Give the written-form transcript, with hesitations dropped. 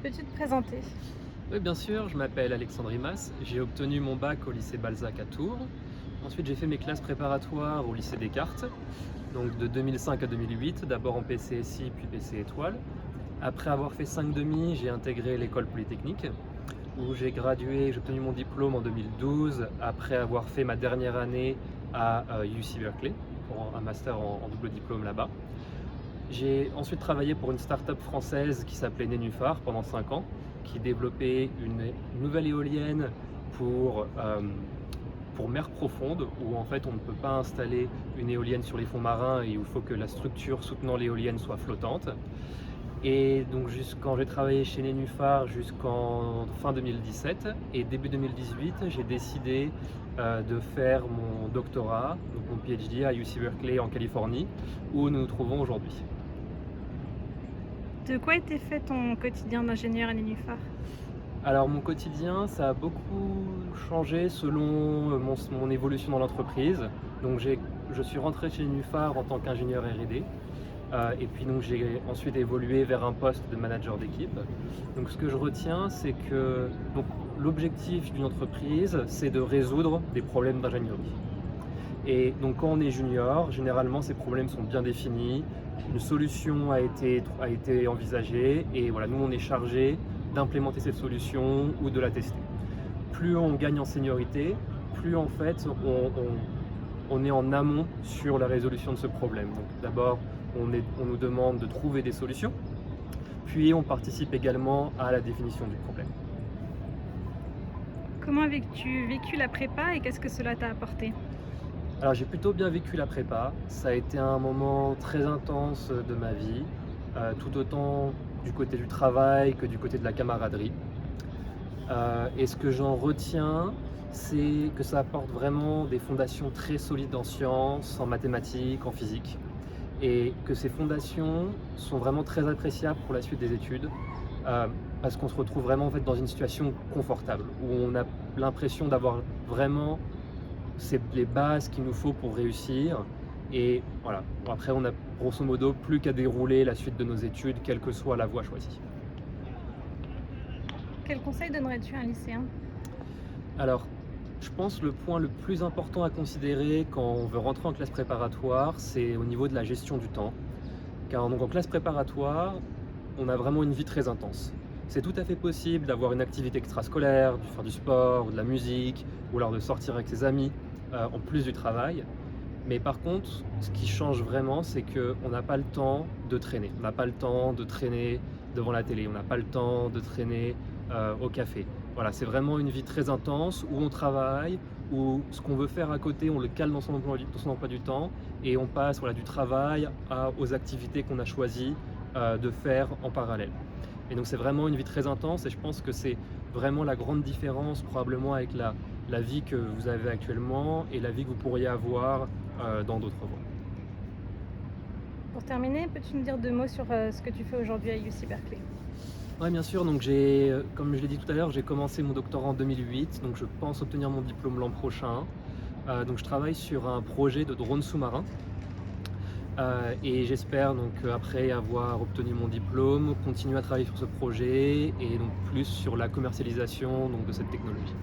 Peux-tu te présenter? Oui, bien sûr, je m'appelle Alexandre Imas, j'ai obtenu mon bac au lycée Balzac à Tours. Ensuite, j'ai fait mes classes préparatoires au lycée Descartes, donc de 2005 à 2008, d'abord en PCSI puis PC Étoile. Après avoir fait 5 demi, j'ai intégré l'école polytechnique où j'ai gradué, j'ai obtenu mon diplôme en 2012 après avoir fait ma dernière année à UC Berkeley pour un master en double diplôme là-bas. J'ai ensuite travaillé pour une start-up française qui s'appelait Nénuphar pendant 5 ans, qui développait une nouvelle éolienne pour, euh, pour mer profonde, où en fait on ne peut pas installer une éolienne sur les fonds marins et où il faut que la structure soutenant l'éolienne soit flottante. Et donc quand j'ai travaillé chez Nénuphar jusqu'en fin 2017 et début 2018, j'ai décidé de faire mon doctorat, donc mon PhD à UC Berkeley en Californie, où nous nous trouvons aujourd'hui. De quoi était fait ton quotidien d'ingénieur à Nénuphar? Alors mon quotidien, ça a beaucoup changé selon mon évolution dans l'entreprise. Donc je suis rentré chez Nénuphar en tant qu'ingénieur R&D. Et puis donc j'ai ensuite évolué vers un poste de manager d'équipe. Donc ce que je retiens, c'est que donc, l'objectif d'une entreprise, c'est de résoudre des problèmes d'ingénierie. Et donc quand on est junior, généralement ces problèmes sont bien définis, une solution a été envisagée et voilà, nous on est chargé d'implémenter cette solution ou de la tester. Plus on gagne en seniorité, plus en fait on est en amont sur la résolution de ce problème. Donc d'abord on nous demande de trouver des solutions, puis on participe également à la définition du problème. Comment avais-tu vécu la prépa et qu'est-ce que cela t'a apporté? Alors j'ai plutôt bien vécu la prépa, ça a été un moment très intense de ma vie, tout autant du côté du travail que du côté de la camaraderie. Et ce que j'en retiens, c'est que ça apporte vraiment des fondations très solides en sciences, en mathématiques, en physique, et que ces fondations sont vraiment très appréciables pour la suite des études, euh, parce qu'on se retrouve vraiment en fait dans une situation confortable, où on a l'impression d'avoir vraiment c'est les bases qu'il nous faut pour réussir. Et voilà, après on a grosso modo plus qu'à dérouler la suite de nos études, quelle que soit la voie choisie. Quel conseil donnerais-tu à un lycéen? Alors, je pense le point le plus important à considérer quand on veut rentrer en classe préparatoire, c'est au niveau de la gestion du temps. Car donc en classe préparatoire, on a vraiment une vie très intense. C'est tout à fait possible d'avoir une activité extrascolaire, de faire du sport, ou de la musique, ou alors de sortir avec ses amis, en plus du travail. Mais par contre, ce qui change vraiment, c'est qu'on n'a pas le temps de traîner. On n'a pas le temps de traîner devant la télé, on n'a pas le temps de traîner au café. Voilà, c'est vraiment une vie très intense où on travaille, où ce qu'on veut faire à côté, on le cale dans son emploi du temps et on passe voilà, du travail aux activités qu'on a choisi de faire en parallèle. Et donc c'est vraiment une vie très intense et je pense que c'est vraiment la grande différence probablement avec la vie que vous avez actuellement et la vie que vous pourriez avoir dans d'autres voies. Pour terminer, peux-tu me dire 2 mots sur ce que tu fais aujourd'hui à UC Berkeley? Oui, bien sûr, donc comme je l'ai dit tout à l'heure, j'ai commencé mon doctorat en 2008, donc je pense obtenir mon diplôme l'an prochain. Donc je travaille sur un projet de drone sous-marin. Et j'espère donc après avoir obtenu mon diplôme, continuer à travailler sur ce projet et donc plus sur la commercialisation donc, de cette technologie.